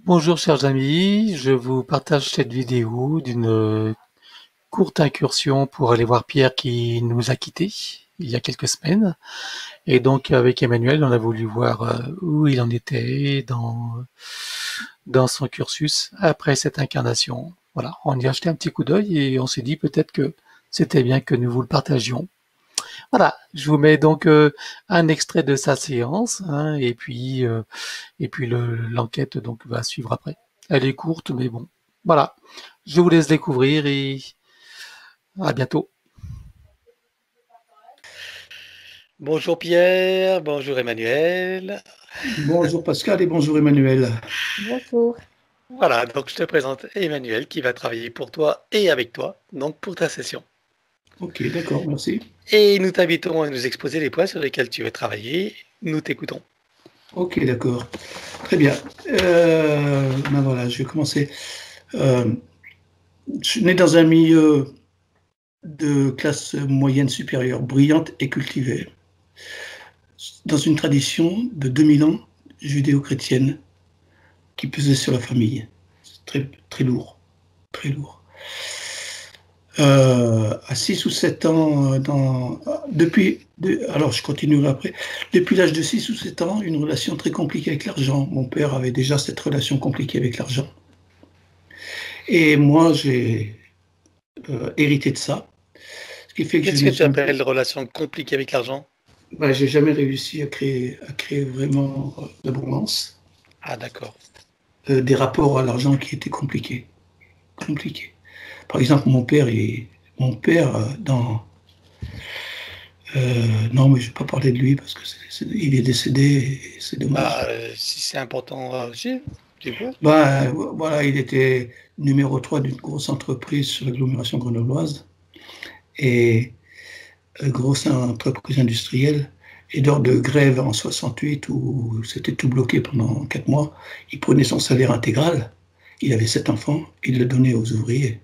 Bonjour chers amis, je vous partage cette vidéo d'une courte incursion pour aller voir Pierre qui nous a quittés il y a quelques semaines. Et donc avec Emmanuel, on a voulu voir où il en était dans son cursus après cette incarnation. Voilà, on y a jeté un petit coup d'œil et on s'est dit peut-être que c'était bien que nous vous le partagions. Voilà, je vous mets donc un extrait de sa séance hein, et puis l'enquête donc va suivre après. Elle est courte, mais bon, voilà. Je vous laisse découvrir et à bientôt. Bonjour Pierre, bonjour Emmanuel. Bonjour Pascal et bonjour Emmanuel. Bonjour. Voilà, donc je te présente Emmanuel qui va travailler pour toi et avec toi, donc pour ta session. Ok, d'accord, merci. Et nous t'invitons à nous exposer les points sur lesquels tu veux travailler. Nous t'écoutons. Ok, d'accord. Très bien. Ben voilà, je vais commencer. Je suis né dans un milieu de classe moyenne supérieure, brillante et cultivée, dans une tradition de 2000 ans judéo-chrétienne qui pesait sur la famille. C'est très, très lourd, très lourd. À 6 ou 7 ans, alors je continuerai après, depuis l'âge de 6 ou 7 ans, une relation très compliquée avec l'argent. Mon père avait déjà cette relation compliquée avec l'argent. Et moi, j'ai hérité de ça. Ce qui fait que Qu'est-ce que tu appelles relation compliquée avec l'argent? Ben, j'ai jamais réussi à créer vraiment l'abondance. Ah d'accord. Des rapports à l'argent qui étaient compliqués. Compliqués. Par exemple, mon père, non, mais je ne vais pas parler de lui parce qu'il est décédé et c'est dommage. Si c'est important, si, tu peux. Voilà, il était numéro 3 d'une grosse entreprise sur l'agglomération grenobloise et grosse entreprise industrielle. Et lors de grève en 68 où c'était tout bloqué pendant 4 mois, il prenait son salaire intégral. Il avait 7 enfants, il le donnait aux ouvriers.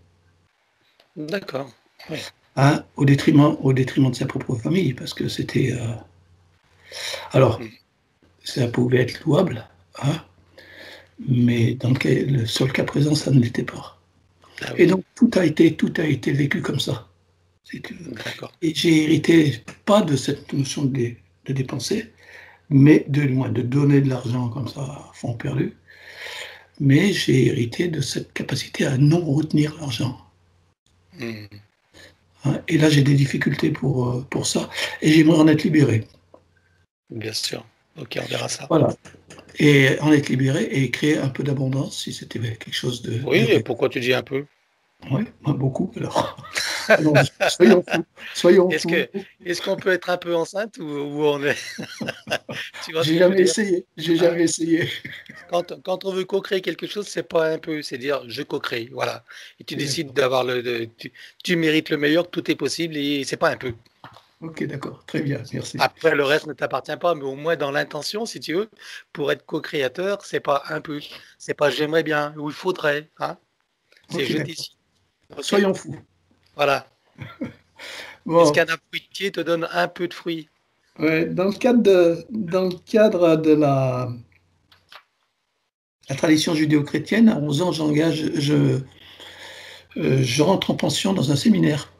D'accord. Oui. Hein, au détriment de sa propre famille, parce que c'était... Alors, ça pouvait être louable, hein, mais sur le cas présent, ça ne l'était pas. Ah oui. Et donc, tout a été vécu comme ça. D'accord. Et j'ai hérité, pas de cette notion de dépenser, mais de donner de l'argent comme ça à fond perdu, mais j'ai hérité de cette capacité à non retenir l'argent. Hein, et là, j'ai des difficultés pour ça, et j'aimerais en être libéré. Bien sûr. Ok, on verra ça. Voilà. Et en être libéré et créer un peu d'abondance si c'était quelque chose de... Oui, et pourquoi tu dis un peu? Oui, beaucoup alors. Non, soyons fous. Est-ce qu'on peut être un peu enceinte ou on est... Tu vois ce J'ai que je veux jamais dire? essayé. Quand on veut co-créer quelque chose, c'est pas un peu, c'est dire je co-crée, voilà. Et tu décides D'accord. d'avoir tu mérites le meilleur, tout est possible et c'est pas un peu. Ok, d'accord, très bien, merci. Après, le reste ne t'appartient pas, mais au moins dans l'intention, si tu veux, pour être co-créateur, c'est pas un peu, c'est pas j'aimerais bien ou il faudrait, hein. C'est Ok, je d'accord. décide. Ok? Soyons fous. Voilà. Est-ce Bon, qu'un arbre fruitier te donne un peu de fruits? ouais, dans le cadre de la tradition judéo-chrétienne, à 11 ans, je rentre en pension dans un séminaire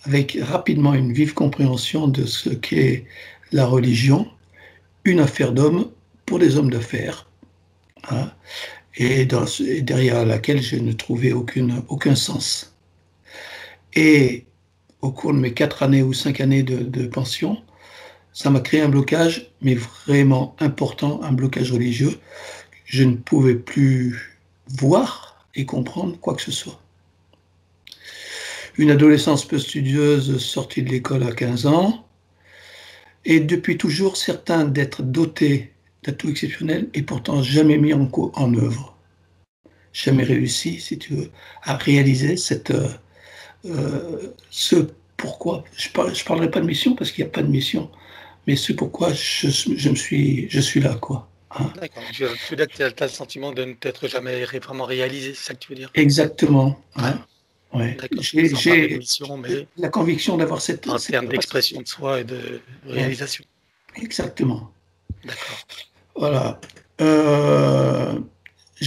avec rapidement une vive compréhension de ce qu'est la religion, une affaire d'homme pour des hommes d'affaires, hein, et derrière laquelle je ne trouvais aucun sens. Et au cours de mes 4 années ou 5 années de pension, ça m'a créé un blocage, mais vraiment important, un blocage religieux. Je ne pouvais plus voir et comprendre quoi que ce soit. Une adolescence peu studieuse, sortie de l'école à 15 ans, et depuis toujours certain d'être doté d'atouts exceptionnels et pourtant jamais mis en œuvre. Jamais réussi, si tu veux, à réaliser ce pourquoi. Je parlerai pas de mission parce qu'il n'y a pas de mission, mais ce pourquoi je suis là, quoi. Hein. D'accord. Tu veux dire que tu as le sentiment de ne t'être jamais vraiment réalisé, c'est ça que tu veux dire? Exactement. Ouais. Hein. Ouais. D'accord. Sans parler de J'ai mission, mais la conviction d'avoir en cette termes d'expression capacité. de soi et de Ouais. réalisation. Exactement. D'accord. Voilà. Euh,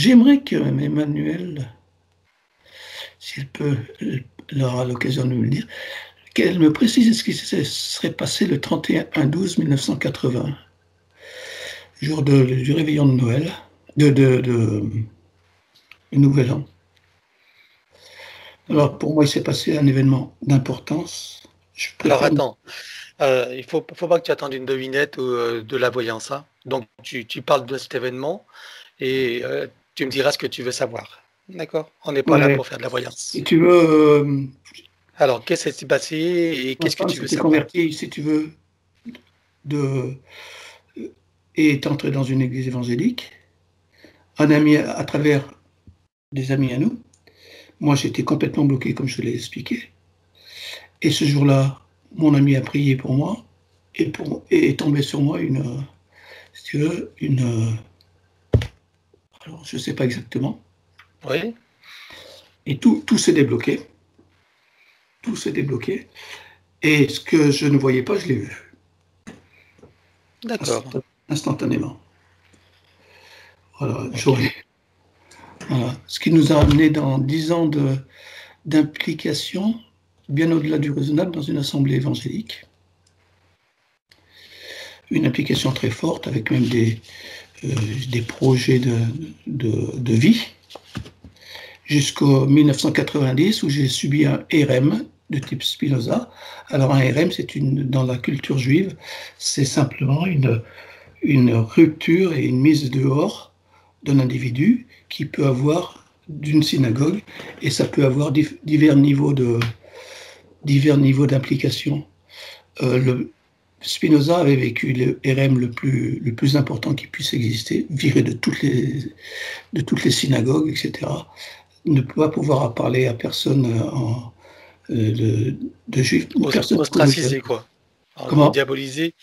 j'aimerais que Emmanuel, s'il peut, elle aura l'occasion de me le dire, qu'elle me précise ce qui se serait passé le 31/12/1980, jour du réveillon de Noël, du Nouvel An. Alors, pour moi, il s'est passé un événement d'importance. Alors attends, il faut pas que tu attendes une devinette ou de la voyance. Hein. Donc tu parles de cet événement et tu me diras ce que tu veux savoir. D'accord? On n'est pas là pour faire de la voyance. Si tu veux. Alors, qu'est-ce qui s'est passé et qu'est-ce que tu veux savoir? Converti, si tu veux, est entré dans une église évangélique. Un ami, à travers des amis à nous. Moi, j'étais complètement bloqué, comme je l'ai expliqué. Et ce jour-là, mon ami a prié pour moi et est tombé sur moi si tu veux, alors, je ne sais pas exactement. Oui. Et tout s'est débloqué. Tout s'est débloqué. Et ce que je ne voyais pas, je l'ai vu. D'accord. Instantanément. Voilà, okay. Voilà. Ce qui nous a amené dans 10 ans d'implication, bien au-delà du raisonnable, dans une assemblée évangélique. Une implication très forte, avec même des projets de vie, jusqu'en 1990, où j'ai subi un RM de type Spinoza. Alors un RM, dans la culture juive, c'est simplement une rupture et une mise dehors d'un individu qui peut avoir d'une synagogue, et ça peut avoir divers niveaux d'implication. Spinoza avait vécu le RM le plus important qui puisse exister, viré de toutes les synagogues, etc. Ne pas pouvoir parler à personne de juif. Ostracisé, quoi. Comment ? Diabolisé,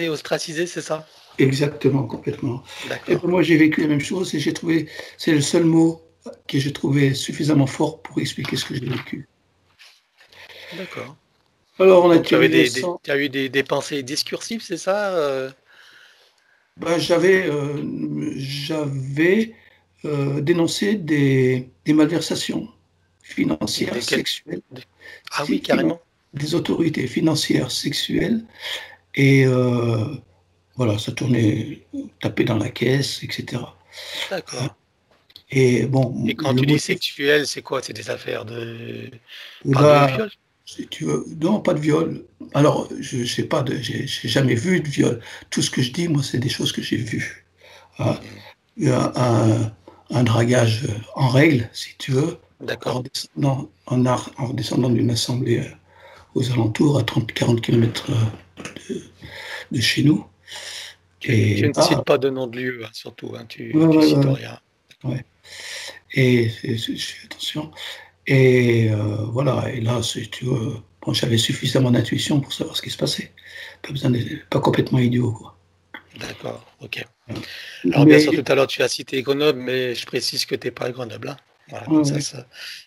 ostracisé, c'est ça ? Exactement, complètement. Et pour moi, j'ai vécu la même chose et c'est le seul mot que j'ai trouvé suffisamment fort pour expliquer ce que j'ai vécu. D'accord. Alors, on a tu as eu des pensées discursives, c'est ça J'avais dénoncé des malversations financières, sexuelles. Ah oui, carrément. Des autorités financières, sexuelles. Et voilà, ça tournait, tapé dans la caisse, etc. D'accord. Et bon. Et quand tu dis sexuel, c'est quoi? C'est des affaires de viol? Si tu veux, non, pas de viol. Alors, je sais pas, j'ai jamais vu de viol. Tout ce que je dis, moi, c'est des choses que j'ai vues. Hein. Il y a un dragage en règle, si tu veux. D'accord. En redescendant d'une assemblée aux alentours, à 30-40 km de chez nous. Tu ne cites pas de nom de lieu, hein, surtout. Hein, tu cites rien. Ouais. Et je fais attention. Et voilà, et là, bon, j'avais suffisamment d'intuition pour savoir ce qui se passait. Pas complètement idiot, quoi. D'accord, ok. Alors bien sûr, tout à l'heure, tu as cité Grenoble, mais je précise que tu n'es pas à Grenoble. Hein. Voilà,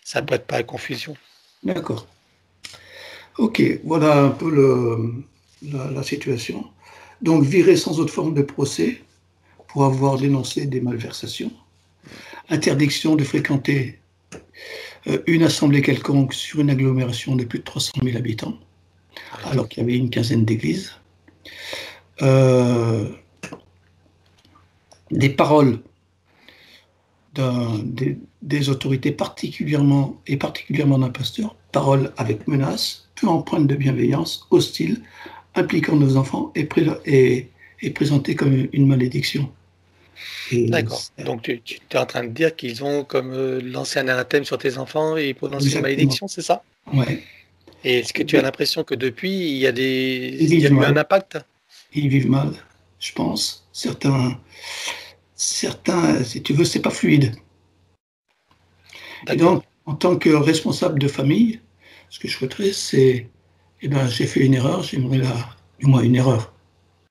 ça ne prête pas à confusion. D'accord. Ok, voilà un peu la situation. Donc, viré sans autre forme de procès pour avoir dénoncé des malversations. Interdiction de fréquenter une assemblée quelconque sur une agglomération de plus de 300 000 habitants, alors qu'il y avait une quinzaine d'églises. Des paroles des autorités particulièrement d'un pasteur, paroles avec menaces, peu empreintes de bienveillance, hostiles, impliquant nos enfants et présentées comme une malédiction. D'accord. Donc tu es en train de dire qu'ils ont comme lancé un anathème sur tes enfants et prononcé une malédiction, c'est ça? Ouais. Et est-ce que tu as l'impression que depuis, il y a eu un impact? Ils vivent mal, je pense. Certains, si tu veux, c'est pas fluide. Et donc, en tant que responsable de famille, ce que je souhaiterais, c'est, j'ai fait une erreur, j'aimerais du moins une erreur.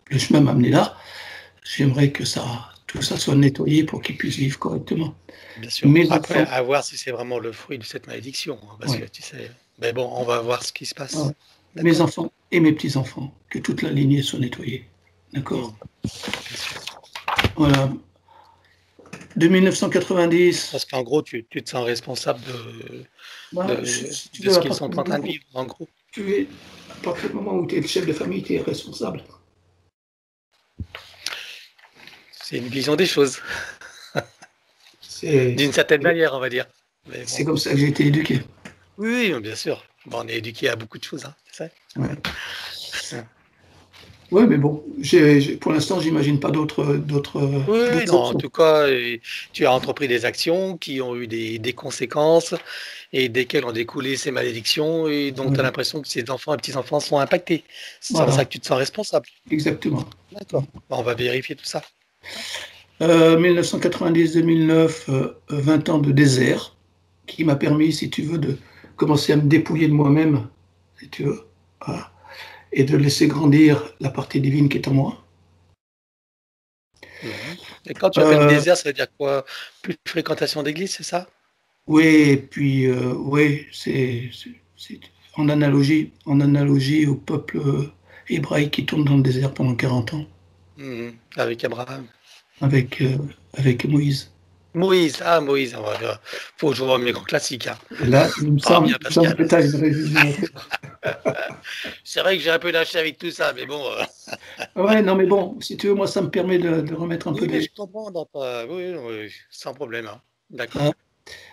Le chemin m'a amené là. J'aimerais que tout ça soit nettoyé pour qu'ils puissent vivre correctement. Bien sûr. Après, à voir si c'est vraiment le fruit de cette malédiction, parce que tu sais. Mais bon, on va voir ce qui se passe. Ouais. Mes enfants et mes petits-enfants, que toute la lignée soit nettoyée. D'accord. Voilà. De 1990. Parce qu'en gros, tu te sens responsable de Si tu de veux, ce à qu'ils partir sont du en train de moment où vivre, en gros. à partir du moment où tu es le chef de famille, tu es responsable. C'est une vision des choses, C'est d'une certaine manière, on va dire. Mais bon. comme ça que j'ai été éduqué. Oui, bien sûr. Bon, on est éduqué à beaucoup de choses, hein, c'est ça. Ouais. Ouais, mais bon, pour l'instant, j'imagine pas d'autres Oui, non, en options. tout cas, tu as entrepris des actions qui ont eu des conséquences et desquelles ont découlé ces malédictions, et donc tu as Ouais. l'impression que ces enfants et petits-enfants sont impactés. C'est pour ça Voilà, que tu te sens responsable. exactement. D'accord. Bon, on va vérifier tout ça. 1990-2009, 20 ans de désert, qui m'a permis, si tu veux, de commencer à me dépouiller de moi-même, si tu veux, voilà, et de laisser grandir la partie divine qui est en moi. Mhm. Et quand tu appelles Euh, désert, ça veut dire quoi? Plus de fréquentation d'église, c'est ça? oui, et puis, oui, c'est en analogie au peuple hébraïque qui tourne dans le désert pendant 40 ans Mhm. Avec Abraham. avec, avec Moïse. Moïse, Moïse, faut que je revoie mes grands classiques, hein. Et là, Ah bien, il me semble Pascal. que tu as une révision. C'est vrai que j'ai un peu lâché avec tout ça, mais bon. Ouais, non, mais bon, si tu veux, moi, ça me permet de remettre un peu Oui, mais des. je comprends. Oui, oui, sans problème, hein. D'accord. Hein.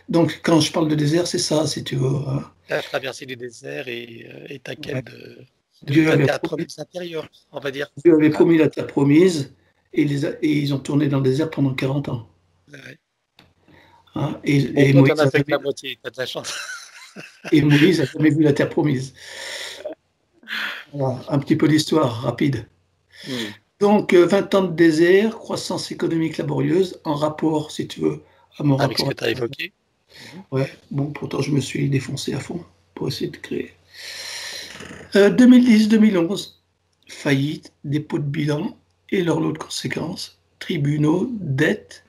Donc, quand je parle de désert, c'est ça, si tu veux. Hein. Tu as traversé du désert et ta Ouais. quête de Dieu ta avait terre promis, promise intérieure, on va dire. Dieu avait Hein. promis la terre promise et ils ont tourné dans le désert pendant 40 ans. Ouais. Hein. Bon, Et toi, tu en Moïse as a fait que la jamais, moitié, tu as de la chance. et Moïse a jamais vu la terre promise. Voilà, un petit peu d'histoire rapide. Hmm. Donc, 20 ans de désert, croissance économique laborieuse, en rapport, si tu veux, à mon Avec ce rapport. que tu as évoqué. Ouais, bon, pourtant, je me suis défoncé à fond pour essayer de créer. 2010-2011, faillite, dépôt de bilan et leur lot de conséquences, tribunaux, dettes,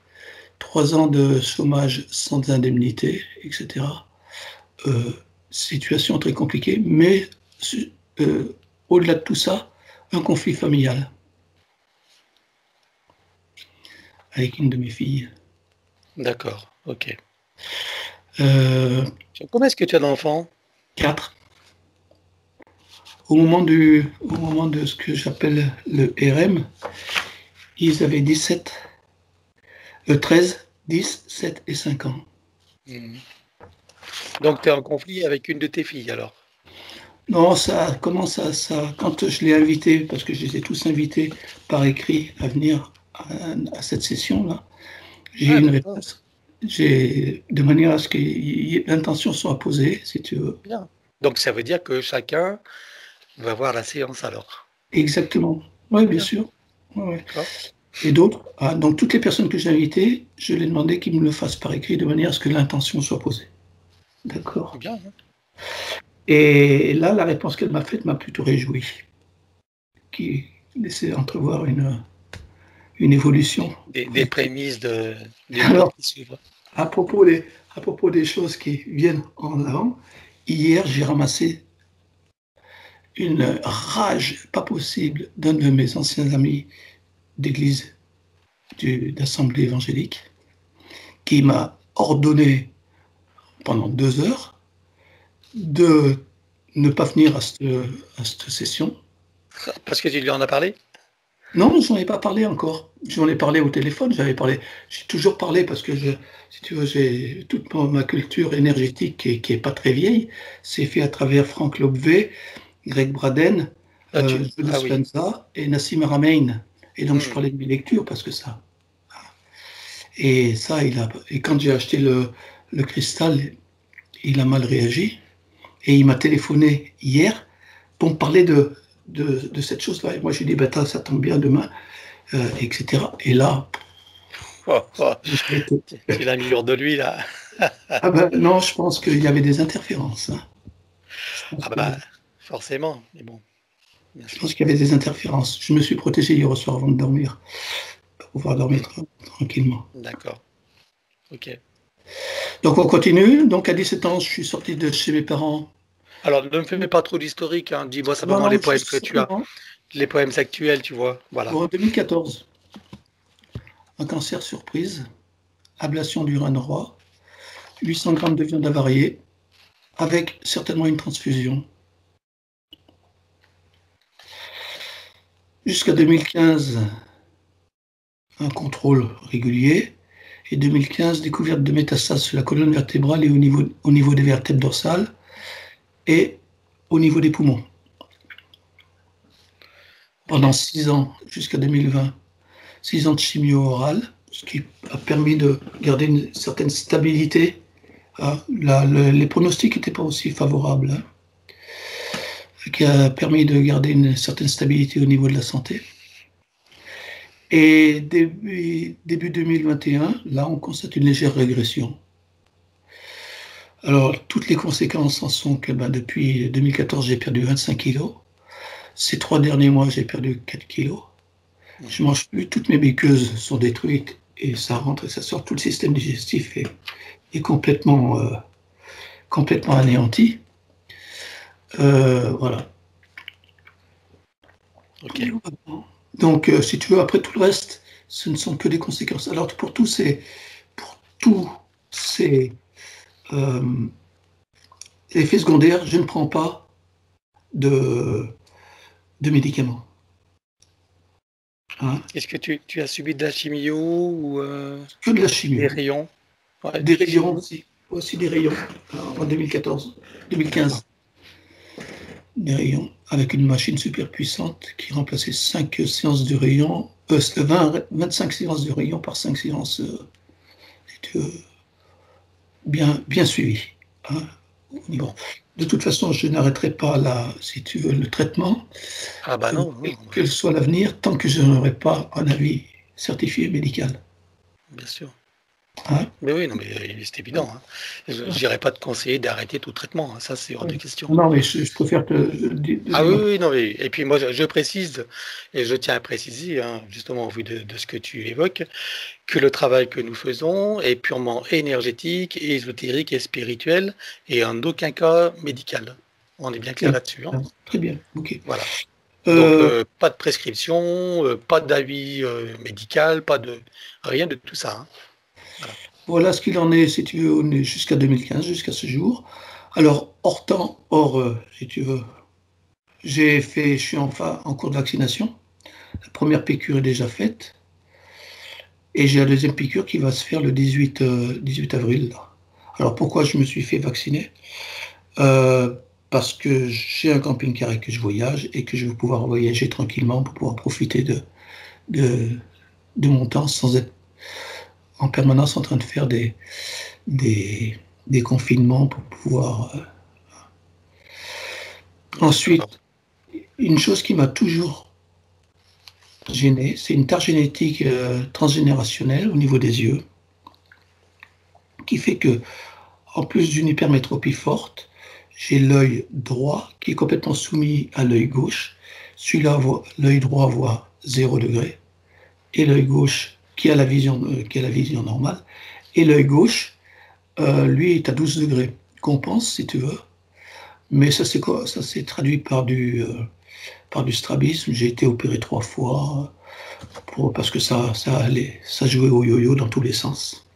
3 ans de chômage sans indemnité, etc. Euh, Situation très compliquée, mais euh, au-delà de tout ça, un conflit familial avec une de mes filles. D'accord, ok. Euh, Combien est-ce que tu as d'enfants? 4. Au moment de ce que j'appelle le RM, ils avaient 17, 13, 10, 7 et 5 ans. Hmm. Donc, tu es en conflit avec une de tes filles, alors? Non, quand je l'ai invité, parce que je les ai tous invités par écrit à venir à cette session-là, j'ai Ah, une d'accord. réponse. De manière à ce que l'intention soit posée, si tu veux. Bien. Donc, ça veut dire que chacun va voir la séance, alors? Exactement. Oui, bien Bien. sûr. Ouais, ouais. D'accord. Et d'autres, donc toutes les personnes que j'ai invitées, je leur ai demandé qu'ils me le fassent par écrit de manière à ce que l'intention soit posée. D'accord. Bien, hein. Et là, la réponse qu'elle m'a faite m'a plutôt réjoui, qui laissait entrevoir une évolution. Des prémices d'une Alors, porte qui s'ouvre. à propos des choses qui viennent en avant, hier, j'ai ramassé une rage pas possible d'un de mes anciens amis d'église d'assemblée évangélique qui m'a ordonné pendant 2 heures de ne pas venir à cette session. Parce que tu lui en as parlé? Non, je n'en ai pas parlé encore. J'en ai parlé au téléphone, j'ai toujours parlé parce que, si tu veux, j'ai toute ma culture énergétique qui est pas très vieille. C'est fait à travers Frank Lobvé, Greg Braden, Joe Ah oui. Dispenza et Nassim Haramein. Et donc, je Hmm. parlais de mes lectures parce que ça. Et ça, et quand j'ai acheté le cristal, il a mal réagi. Et il m'a téléphoné hier pour me parler de cette chose-là. Et moi, j'ai dit, bah, ça tombe bien demain, etc. Et là, Oh, oh. j'étais- Tu l'as mis hors de lui, là. ah ben non, je pense qu'il y avait des interférences. Hein. Ah bah, forcément. Mais bon, bien Je sûr. pense qu'il y avait des interférences. Je me suis protégé hier soir avant de dormir, pour pouvoir dormir tranquillement. D'accord. Ok. Donc on continue. Donc à 17 ans, je suis sorti de chez mes parents. Alors, ne me fais pas trop d'historique, hein. Dis-moi simplement les Non, poèmes que juste tu as. simplement, Les poèmes actuels, tu vois. Voilà. en 2014, un cancer surprise ablation du rein droit, 800 grammes de viande avariée, avec certainement une transfusion. Jusqu'à 2015, un contrôle régulier. Et 2015, découverte de métastases sur la colonne vertébrale et au niveau des vertèbres dorsales et au niveau des poumons. Pendant 6 ans, jusqu'à 2020, 6 ans de chimio orale, ce qui a permis de garder une certaine stabilité. Les pronostics n'étaient pas aussi favorables, qui a permis de garder une certaine stabilité au niveau de la santé. Et début 2021, là, on constate une légère régression. Alors, toutes les conséquences en sont que depuis 2014, j'ai perdu 25 kilos. Ces 3 derniers mois, j'ai perdu 4 kilos. Je ne mange plus, toutes mes muqueuses sont détruites et ça rentre et ça sort. Tout le système digestif est complètement anéanti. Voilà. Ok. Donc, si tu veux, après tout le reste, ce ne sont que des conséquences. Alors, pour tous ces effets secondaires, je ne prends pas de médicaments. Hein? Est-ce que tu as subi de la chimio ou que de la chimio. Des rayons? Ouais, des rayons aussi des rayons en 2015. Des rayons avec une machine super puissante qui remplaçait 5 séances de rayons, 25 séances de rayons par 5 séances bien suivies. Hein. Bon. De toute façon, je n'arrêterai pas si tu veux, le traitement, quel soit l'avenir, tant que je n'aurai pas un avis certifié médical. Bien sûr. Hein? Mais oui, non, mais c'est évident. Hein. Je n'irai pas te conseiller d'arrêter tout traitement. Hein. Ça, c'est hors de question. Non, mais je préfère te. Oui, non, mais et puis moi, je précise, et je tiens à préciser, hein, justement, au vu de ce que tu évoques, que le travail que nous faisons est purement énergétique, ésotérique et spirituel, et en aucun cas médical. On est bien clair là-dessus. Hein. Très bien, ok. Voilà. Donc, pas de prescription, pas d'avis médical, rien de tout ça. Hein. Voilà ce qu'il en est, si tu veux, on est jusqu'à 2015, jusqu'à ce jour. Alors, si tu veux, je suis en cours de vaccination. La première piqûre est déjà faite. Et j'ai la deuxième piqûre qui va se faire le 18 avril. Là. Alors, pourquoi je me suis fait vacciner parce que j'ai un camping-car et que je voyage et que je veux pouvoir voyager tranquillement pour pouvoir profiter de mon temps sans être en permanence en train de faire des confinements pour pouvoir... Ensuite, une chose qui m'a toujours gêné, c'est une tare génétique transgénérationnelle au niveau des yeux, qui fait que, en plus d'une hypermétropie forte, j'ai l'œil droit qui est complètement soumis à l'œil gauche. Celui-là, l'œil droit voit 0 degré, et l'œil gauche qui a la vision normale, et l'œil gauche, lui, est à 12 degrés. Compense, si tu veux. Mais ça s'est traduit par du strabisme. J'ai été opéré 3 fois parce que ça jouait au yo-yo dans tous les sens.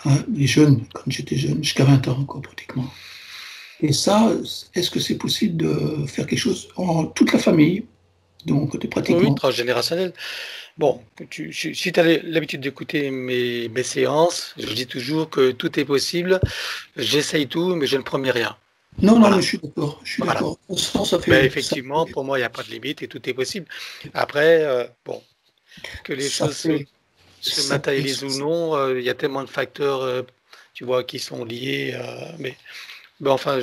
Hein, les jeunes, quand j'étais jeune, jusqu'à 20 ans, quoi, pratiquement. Et ça, est-ce que c'est possible de faire quelque chose en toute la famille, donc côté pratiquement? Oui, transgénérationnel. Bon, si tu as l'habitude d'écouter mes séances, je dis toujours que tout est possible. J'essaye tout, mais je ne promets rien. Non, mais je suis d'accord. Effectivement, pour moi, il n'y a pas de limite et tout est possible. Après, que les choses se matérialisent ou non, il y a tellement de facteurs, tu vois, qui sont liés. Mais enfin,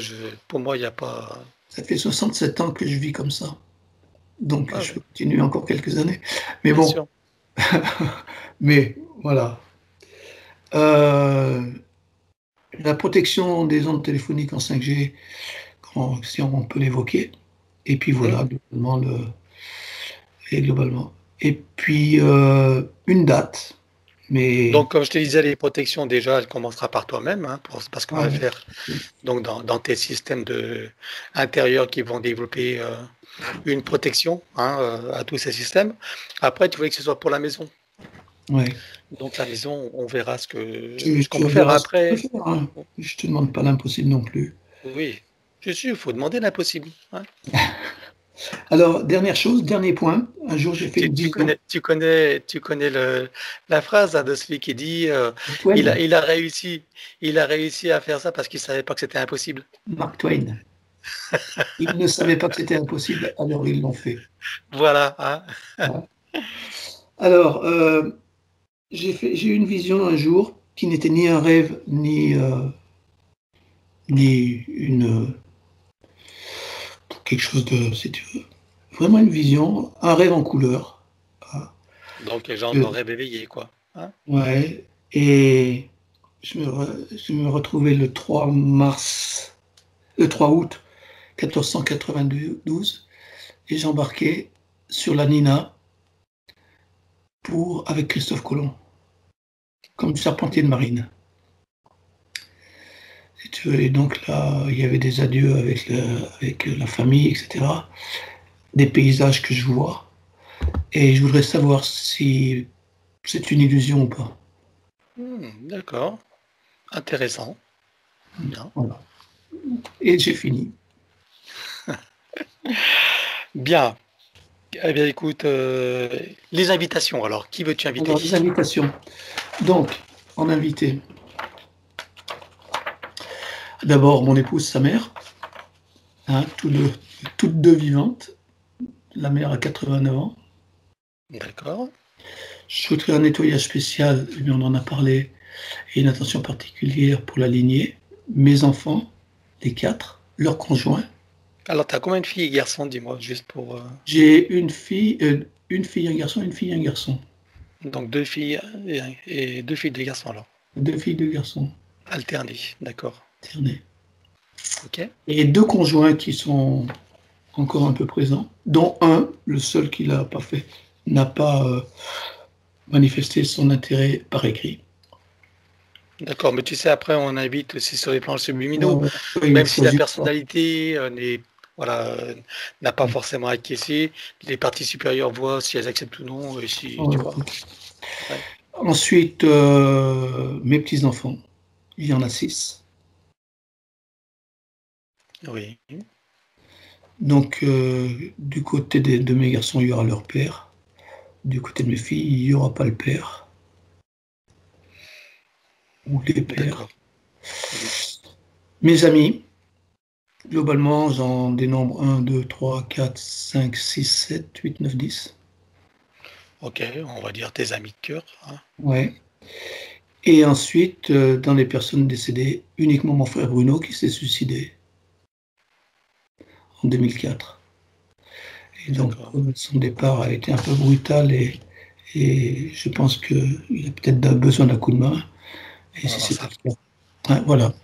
pour moi, il n'y a pas... Ça fait 67 ans que je vis comme ça. Donc, je vais continuer encore quelques années. Mais bon. Sûr. Mais voilà. La protection des ondes téléphoniques en 5G, si on peut l'évoquer. Et puis voilà, globalement. Et puis, une date. Mais... Donc, comme je te disais, les protections, déjà, elle commencera par toi-même, hein, parce qu'on va faire donc, dans tes systèmes intérieurs qui vont développer une protection à tous ces systèmes. Après, tu voulais que ce soit pour la maison. Ouais. Donc la maison, on verra ce Tu, qu'on tu peut faire verras ce que tu peux après. faire, hein. Je te demande pas l'impossible non plus. Oui, je suis, il faut demander l'impossible, hein. Alors, dernière chose, dernier point. Un jour, j'ai fait Tu, une tu vision. connais, tu connais, tu connais la phrase hein, de celui qui dit Mark il Twain. a, il a réussi, il a réussi à faire ça parce qu'il savait pas que c'était impossible. Mark Twain. Ils ne savaient pas que c'était impossible, alors ils l'ont fait. Voilà, hein. Voilà. Alors, j'ai eu une vision un jour qui n'était ni un rêve, ni quelque chose de, si tu veux, vraiment une vision, un rêve en couleur. Ah, Donc les gens que- auraient éveillé, quoi. Hein. ouais, et je me retrouvais le 3 août 1492, et j'embarquais sur la Nina avec Christophe Colomb, comme charpentier de marine. Si tu veux. Et donc là, il y avait des adieux avec la famille, etc. Des paysages que je vois. Et je voudrais savoir si c'est une illusion ou pas. D'accord, intéressant. Bien. Voilà. Et j'ai fini. Bien. Eh bien, écoute, les invitations, alors, qui veux-tu inviter? Alors, les invitations. Donc, en invité, d'abord mon épouse, sa mère, hein, toutes deux vivantes. La mère a 89 ans. D'accord. Je souhaiterais un nettoyage spécial, mais on en a parlé, et une attention particulière pour la lignée. Mes enfants, les quatre, leurs conjoints. Alors, tu as combien de filles et garçons, dis-moi, juste pour... J'ai une fille, un garçon, une fille, un garçon. Donc, deux filles et deux filles, deux garçons, alors. Deux filles, deux garçons, Alternés, d'accord. alternés. Ok. Et deux conjoints qui sont encore un peu présents, dont un, le seul qui l'a pas fait, n'a pas manifesté son intérêt par écrit. D'accord, mais tu sais, après, on invite aussi sur les planches Ouais, subliminaux, ouais. Oui, il même si la choisit pas. personnalité voilà, n'a pas forcément acquiescé, les parties supérieures voient si elles acceptent ou non, et si, tu Ouais, vois. ok. Ouais. Ensuite, mes petits-enfants, il y en a 6. Oui, Donc, du côté de mes garçons, il y aura leur père. Du côté de mes filles, il n'y aura pas le père ou les pères. d'accord. Oui. Mes amis, globalement, j'en dénombre 1, 2, 3, 4, 5, 6, 7, 8, 9, 10. Ok, on va dire tes amis de cœur, hein. Ouais. Et ensuite, dans les personnes décédées, uniquement mon frère Bruno qui s'est suicidé en 2004. Et donc, D'accord. son départ a été un peu brutal et je pense qu'il a peut-être besoin d'un coup de main. Et On va si voir c'est pas ça. le cas. Ouais, voilà.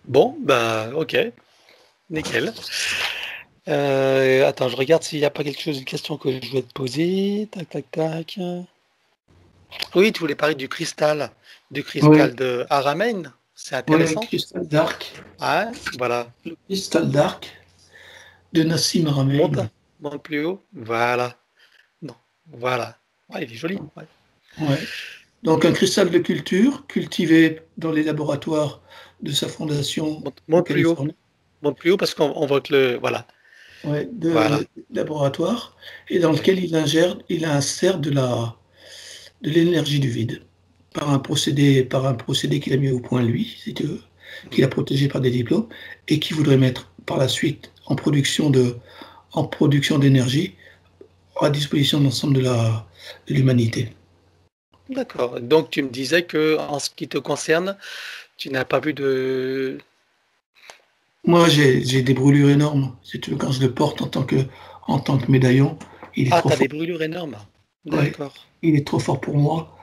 Bon, bah, ok, nickel. Attends, je regarde s'il n'y a pas quelque chose, une question que je voulais te poser. Tac, tac, tac. Oui, tu voulais parler du Oui, cristal de Aramein. C'est ouais, intéressant. Cristal Dark. Ah, voilà. Le Cristal Dark de Nassim Monte, Haramein. monte plus haut. Voilà. Non, voilà. Ouais, il est joli. Ouais. Ouais. Donc, un cristal de culture cultivé dans les laboratoires de sa fondation en Monte plus haut. Californie. Monte plus haut parce qu'on voit que le. Voilà. Ouais, Voilà. de laboratoire, et dans Oui. lequel il insère de l'énergie du vide par un procédé qu'il a mis au point lui, si tu veux, qu'il a protégé par des diplômes, et qui voudrait mettre par la suite en production d'énergie à disposition de l'ensemble de l'humanité. D'accord. Donc tu me disais que en ce qui te concerne, tu n'as pas vu de. Moi, j'ai des brûlures énormes, si tu veux, quand je le porte en tant que médaillon, il est Ah, trop t'as des fort. brûlures énormes. Ouais, D'accord. il est trop fort pour moi.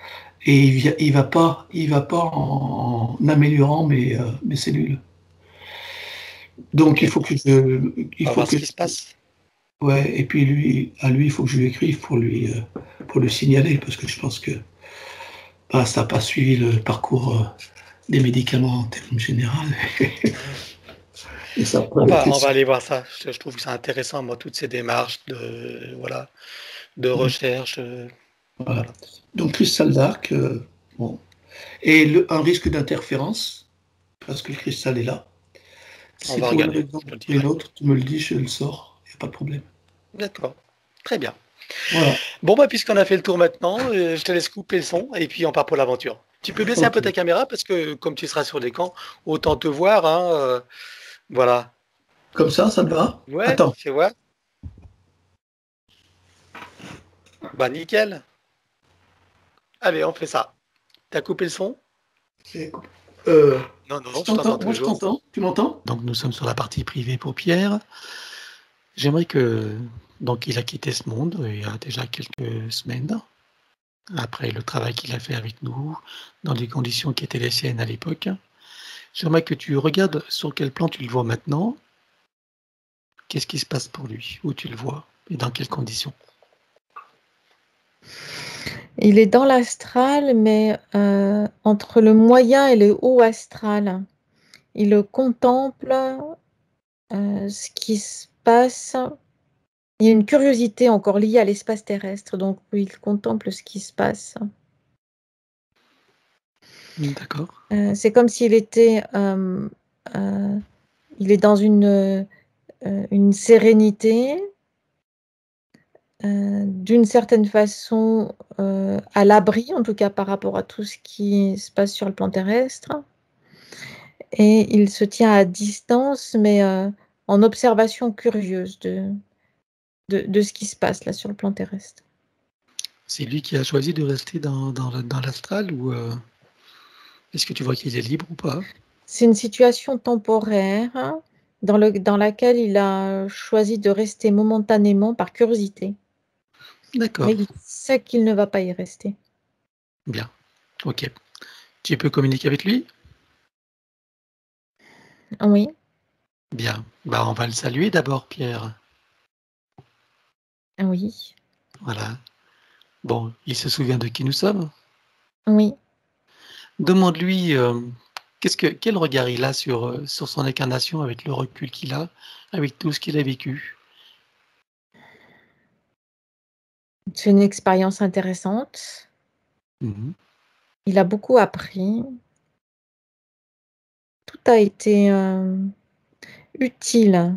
Et il va pas en améliorant mes cellules. Donc Ok. Bon, il on va faut voir ce que, qui se passe. ouais, et puis lui, il faut que je lui écrive pour lui signaler, parce que je pense que ça n'a pas suivi le parcours des médicaments en termes général. Et ça peut arrêter. On va aller voir ça. Je trouve que c'est intéressant, moi, toutes ces démarches de, voilà, de recherche. Voilà. Voilà. Donc cristal dark, bon. Et un risque d'interférence, parce que le cristal est là. On Si va pour une regarder, raison je te le ou une dirai. autre, tu me le dis, je le sors, il n'y a pas de problème. D'accord. Très bien. Voilà, Bon, bah, puisqu'on a fait le tour maintenant, je te laisse couper le son et puis on part pour l'aventure. Tu peux baisser un peu ok. ta caméra parce que comme tu seras sur l'écran, autant te voir, hein, voilà. Comme ça te va? Ouais, Attends. tu vois. Bah, nickel. Allez, on fait ça. T'as coupé le son? Euh, Non, je non, je t'entends t'entends, moi je toujours. t'entends, tu m'entends? Donc nous sommes sur la partie privée pour Pierre. J'aimerais que donc il a quitté ce monde il y a déjà quelques semaines, après le travail qu'il a fait avec nous, dans des conditions qui étaient les siennes à l'époque. J'aimerais que tu regardes sur quel plan tu le vois maintenant, qu'est-ce qui se passe pour lui, où tu le vois et dans quelles conditions. Il est dans l'astral, mais entre le moyen et le haut astral. Il contemple ce qui se passe. Il y a une curiosité encore liée à l'espace terrestre, donc il contemple ce qui se passe. D'accord. C'est comme s'il était, il est dans une sérénité, d'une certaine façon à l'abri, en tout cas par rapport à tout ce qui se passe sur le plan terrestre. Et il se tient à distance, mais en observation curieuse de ce qui se passe là sur le plan terrestre. C'est lui qui a choisi de rester dans l'astral ou est-ce que tu vois qu'il est libre ou pas? C'est une situation temporaire hein, dans laquelle il a choisi de rester momentanément par curiosité. D'accord, Mais il sait qu'il ne va pas y rester. bien, ok. Tu peux communiquer avec lui? Oui, Bien, bah on va le saluer d'abord, Pierre. oui, Voilà. Bon, il se souvient de qui nous sommes. oui. Demande-lui quel regard il a sur son incarnation avec le recul qu'il a, avec tout ce qu'il a vécu. C'est une expérience intéressante. Mhm. Il a beaucoup appris. Tout a été utile,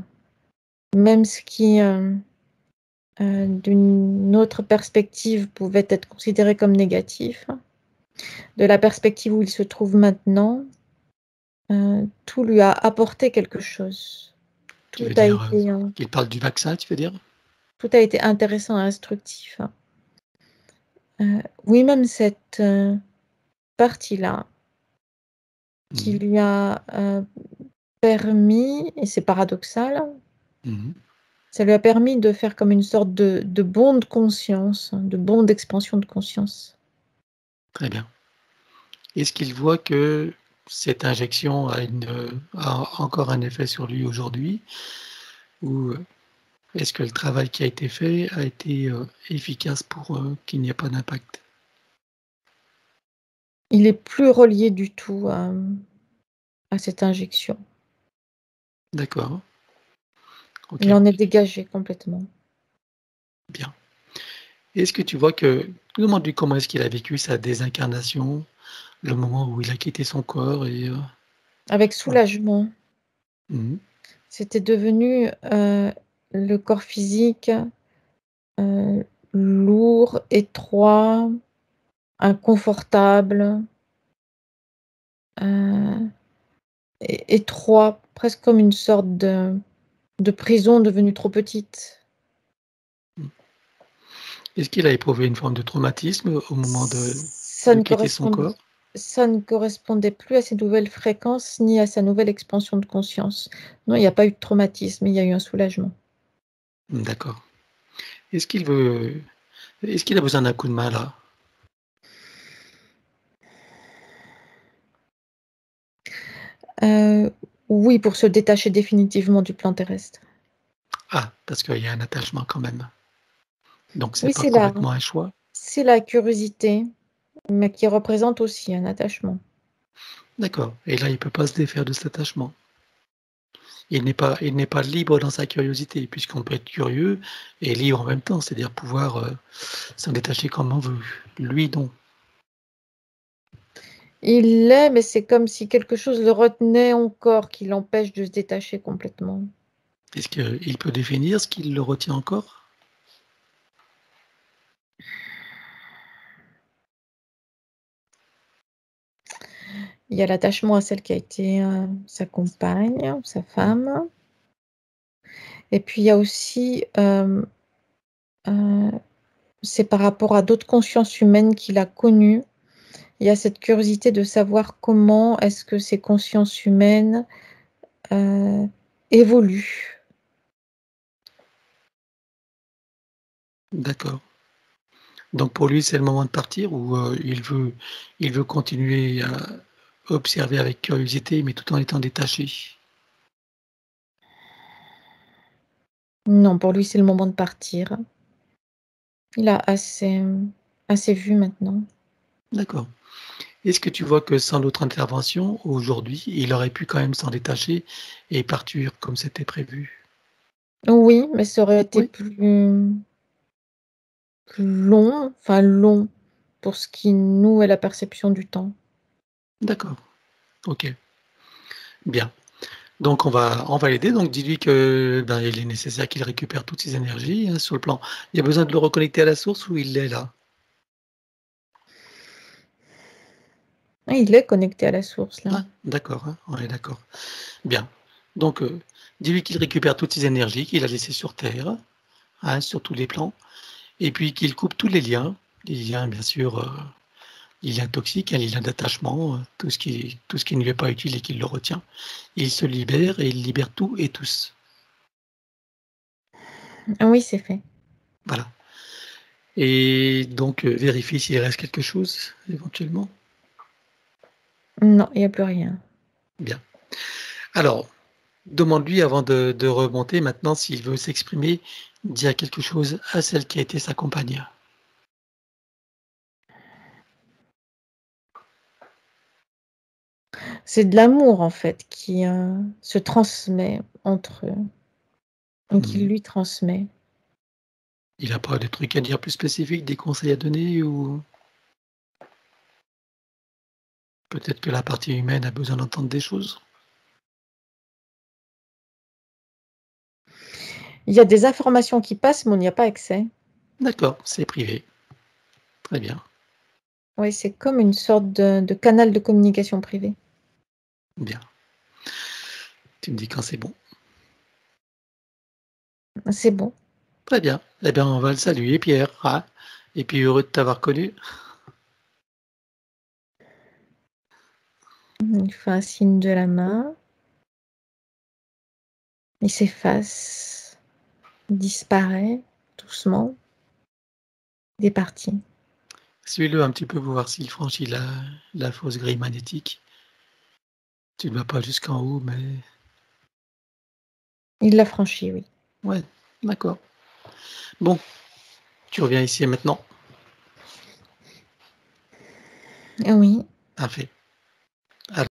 même ce qui, d'une autre perspective, pouvait être considéré comme négatif. De la perspective où il se trouve maintenant, tout lui a apporté quelque chose. Tu Tout veux a dire été, qu'il parle du vaccin, tu veux dire? tout a été intéressant et instructif. Oui, même cette partie-là qui Mhm. lui a permis, et c'est paradoxal, Mhm. ça lui a permis de faire comme une sorte de bond de conscience, de bond d'expansion de conscience. Très bien. Est-ce qu'il voit que cette injection a encore un effet sur lui aujourd'hui? Ou est-ce que le travail qui a été fait a été efficace pour qu'il n'y ait pas d'impact? Il est plus relié du tout à cette injection. D'accord, ok, Il en est dégagé complètement. bien. Est-ce que tu vois que demande-lui comment est-ce qu'il a vécu sa désincarnation, le moment où il a quitté son corps et Avec voilà. soulagement. Mmh. C'était devenu le corps physique lourd, étroit, inconfortable, euh, étroit, presque comme une sorte de prison devenue trop petite. Mmh. Est-ce qu'il a éprouvé une forme de traumatisme au moment Ça de ne quitter son correspondait, corps? ça ne correspondait plus à ses nouvelles fréquences ni à sa nouvelle expansion de conscience. Non, il n'y a pas eu de traumatisme, il y a eu un soulagement. Mmh, d'accord. Est-ce qu'il veut est-ce qu'il a besoin d'un coup de main là? Euh, oui, pour se détacher définitivement du plan terrestre. Ah, parce qu'il y a un attachement quand même. Donc c'est Oui, pas complètement un choix? c'est la curiosité, mais qui représente aussi un attachement. D'accord et là, il peut pas se défaire de cet attachement. il n'est pas libre dans sa curiosité, puisqu'on peut être curieux et libre en même temps, c'est-à-dire pouvoir s'en détacher comme on veut. Lui, non. Il l'est, mais c'est comme si quelque chose le retenait encore, qui l'empêche de se détacher complètement. Est-ce qu'il peut définir ce qui le retient encore? Il y a l'attachement à celle qui a été sa compagne, sa femme. Et puis il y a aussi, c'est par rapport à d'autres consciences humaines qu'il a connues. Il y a cette curiosité de savoir comment est-ce que ces consciences humaines évoluent. D'accord. Donc pour lui, c'est le moment de partir ou il veut continuer à observer avec curiosité, mais tout en étant détaché? Non, pour lui, c'est le moment de partir. Il a assez vu maintenant. D'accord. Est-ce que tu vois que sans notre intervention, aujourd'hui, il aurait pu quand même s'en détacher et partir comme c'était prévu? Oui, mais ça aurait été Oui? plus long, enfin long, pour ce qui nous est la perception du temps. D'accord. OK. Bien. Donc on va l'aider, donc dis-lui que, ben, il est nécessaire qu'il récupère toutes ses énergies, hein, sur le plan il y a besoin de le reconnecter à la source ou il est là? Ah, il est connecté à la source là. Ah, d'accord, hein, on est d'accord. Bien. Donc, dis-lui qu'il récupère toutes ses énergies qu'il a laissées sur terre, hein, sur tous les plans et puis qu'il coupe tous les liens bien sûr, les liens toxiques, hein, les liens d'attachement, tout ce qui ne lui est pas utile et qui le retient. Il se libère et il libère tout et tous. Ah oui, c'est fait. Voilà et donc, vérifie s'il reste quelque chose éventuellement. Non, il y a plus rien. Bien. Alors, demande-lui avant de remonter maintenant s'il veut s'exprimer, dire quelque chose à celle qui a été sa compagne. C'est de l'amour en fait qui, se transmet entre eux et qui Mmh. lui transmet. Il a pas de trucs à dire plus spécifiques, des conseils à donner ou peut-être que la partie humaine a besoin d'entendre des choses? Il y a des informations qui passent, mais on n'y a pas accès. D'accord, c'est privé. Très bien, Oui, c'est comme une sorte de canal de communication privé. bien. Tu me dis quand c'est bon. C'est bon. Très bien. Eh bien, on va le saluer Pierre, hein, et puis heureux de t'avoir connu. Il fait un signe de la main. Il s'efface, il disparaît doucement. Il est parti. Suis-le un petit peu pour voir s'il franchit la fausse grille magnétique. Tu ne vas pas jusqu'en haut, mais Il l'a franchi, oui. ouais, d'accord. Bon, tu reviens ici et maintenant. Oui. Parfait.